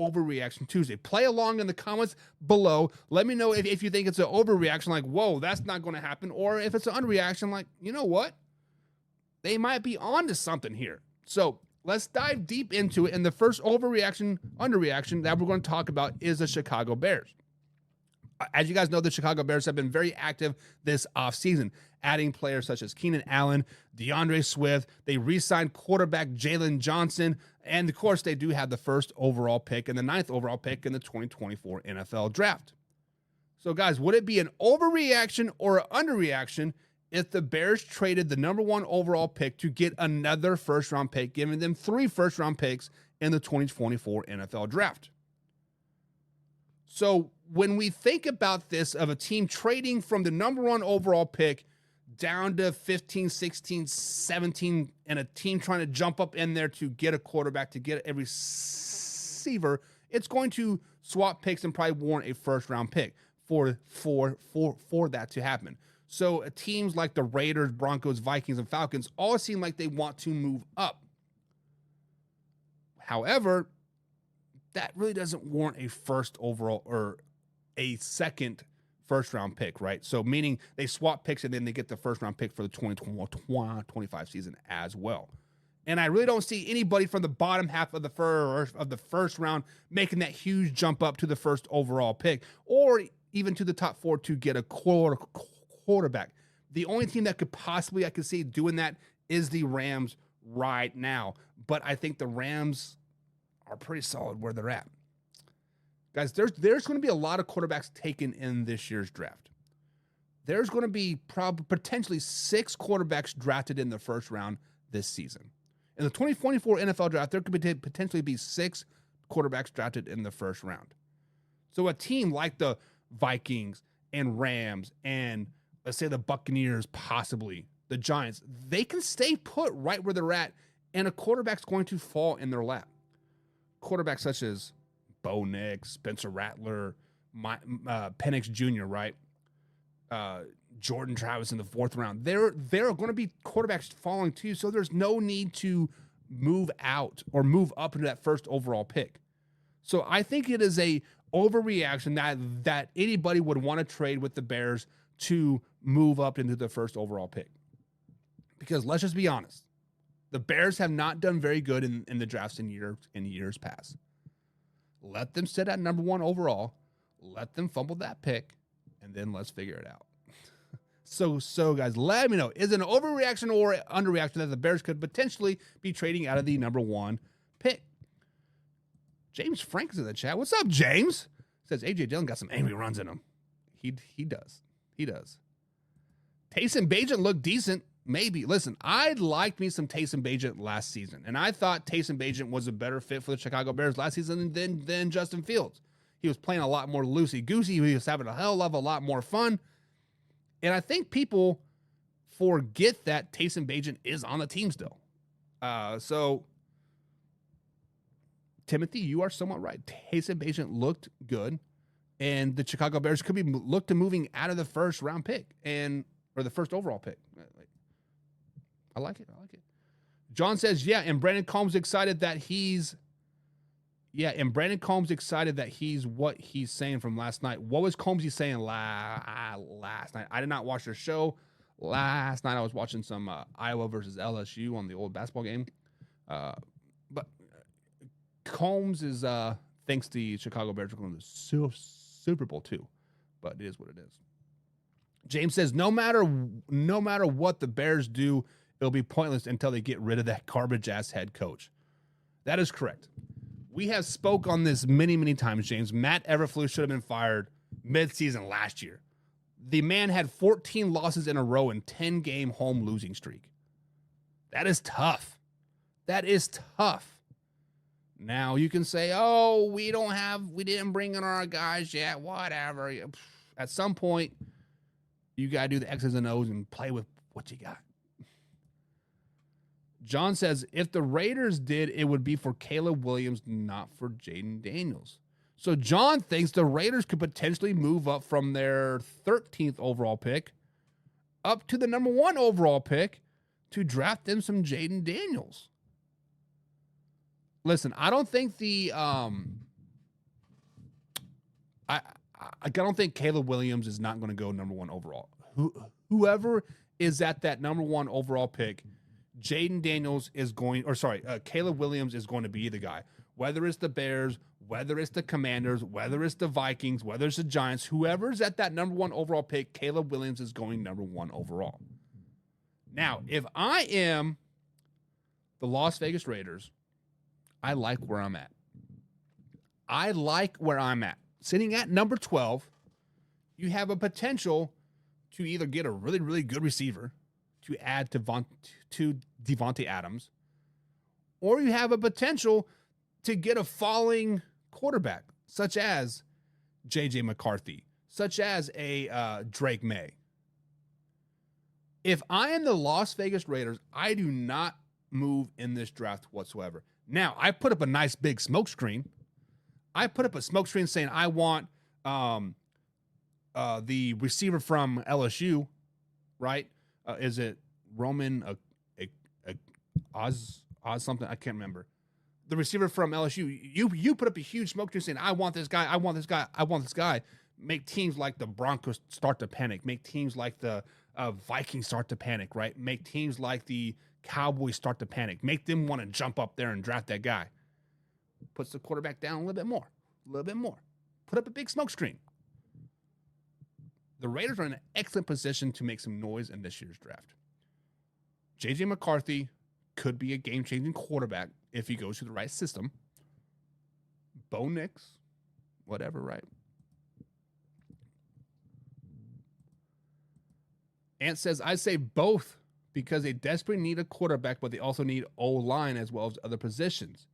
Overreaction Tuesday. Play along in the comments below. Let me know if you think it's an overreaction, like, whoa, that's not going to happen. Or if it's an underreaction, like, you know what? They might be onto something here. So let's dive deep into it. And the first overreaction, underreaction that we're going to talk about is the Chicago Bears. As you guys know, the Chicago Bears have been very active this offseason, adding players such as Keenan Allen, DeAndre Swift. They re-signed quarterback Jalen Johnson. And, of course, they do have the first overall pick and the 9th overall pick in the 2024 NFL Draft. So, guys, would it be an overreaction or an underreaction if the Bears traded the number 1 overall pick to get another first-round pick, giving them 3 first-round picks in the 2024 NFL Draft? So when we think about this of a team trading from the number 1 overall pick down to 15, 16, 17, and a team trying to jump up in there to get a quarterback, to get a receiver, it's going to swap picks and probably warrant a first-round pick for that to happen. So teams like the Raiders, Broncos, Vikings, and Falcons all seem like they want to move up. However, that really doesn't warrant a first overall or a second first-round pick, right? So meaning they swap picks and then they get the first-round pick for the 2025 season as well. And I really don't see anybody from the bottom half of the first round making that huge jump up to the first overall pick or even to the top 4 to get a quarterback. The only team that could possibly I could see doing that is the Rams right now. But I think the Rams are pretty solid where they're at. Guys, there's going to be a lot of quarterbacks taken in this year's draft. There's going to be potentially 6 quarterbacks drafted in the first round this season. In the 2024 NFL Draft, there could potentially be 6 quarterbacks drafted in the first round. So a team like the Vikings and Rams and, let's say, the Buccaneers, possibly the Giants, they can stay put right where they're at, and a quarterback's going to fall in their lap. Quarterbacks such as Bo Nix, Spencer Rattler, Penix Jr., right? Jordan Travis in the 4th round. There are going to be quarterbacks falling too, so there's no need to move out or move up into that first overall pick. So I think it is a overreaction that anybody would want to trade with the Bears to move up into the first overall pick. Because let's just be honest. The Bears have not done very good in the drafts in years past. Let them sit at number 1 overall. Let them fumble that pick, and then let's figure it out. So guys, let me know. Is it an overreaction or underreaction that the Bears could potentially be trading out of the number 1 pick? James Frank is in the chat. What's up, James? Says A.J. Dillon got some angry runs in him. He does. He does. Taysom Bagent looked decent. Maybe. Listen, I liked me some Taysom Bagent last season, and I thought Taysom Bagent was a better fit for the Chicago Bears last season than Justin Fields. He was playing a lot more loosey-goosey. He was having a hell of a lot more fun. And I think people forget that Taysom Bagent is on the team still. So, Timothy, you are somewhat right. Taysom Bagent looked good, and the Chicago Bears could be looked to moving out of the first round pick or the first overall pick. I like it. John says, and Brandon Combs excited that he's what he's saying from last night. What was Combs saying last night? I did not watch their show. Last night I was watching some Iowa versus LSU on the old basketball game. But Combs is thinks the Chicago Bears are going to the Super Bowl too. But it is what it is. James says, no matter what the Bears do, it'll be pointless until they get rid of that garbage-ass head coach. That is correct. We have spoke on this many, many times, James. Matt Eberflus should have been fired mid-season last year. The man had 14 losses in a row and 10-game home losing streak. That is tough. Now, you can say, we didn't bring in our guys yet, whatever. At some point, you got to do the X's and O's and play with what you got. John says, if the Raiders did, it would be for Caleb Williams, not for Jaden Daniels. So John thinks the Raiders could potentially move up from their 13th overall pick up to the number 1 overall pick to draft them some Jaden Daniels. Listen, I don't think the I don't think Caleb Williams is not going to go number 1 overall. Whoever is at that number 1 overall pick, Jaden Daniels is going, or sorry, Caleb Williams is going to be the guy. Whether it's the Bears, whether it's the Commanders, whether it's the Vikings, whether it's the Giants, whoever's at that number 1 overall pick, Caleb Williams is going number 1 overall. Now, if I am the Las Vegas Raiders, I like where I'm at. I like where I'm at. Sitting at number 12, you have a potential to either get a really, really good receiver to add to Devontae Adams, or you have a potential to get a falling quarterback, such as J.J. McCarthy, such as a Drake May. If I am the Las Vegas Raiders, I do not move in this draft whatsoever. Now, I put up a nice big smoke screen. I put up a smoke screen saying I want the receiver from LSU, right? Is it Roman Oz something? I can't remember. The receiver from LSU. You put up a huge smoke screen saying I want this guy. I want this guy. I want this guy. Make teams like the Broncos start to panic. Make teams like the Vikings start to panic, right? Make teams like the Cowboys start to panic. Make them want to jump up there and draft that guy. Puts the quarterback down a little bit more. Put up a big smoke screen. The Raiders are in an excellent position to make some noise in this year's draft. J.J. McCarthy could be a game-changing quarterback if he goes through the right system. Bo Nix, whatever, right? Ant says, I say both because they desperately need a quarterback, but they also need O-line as well as other positions.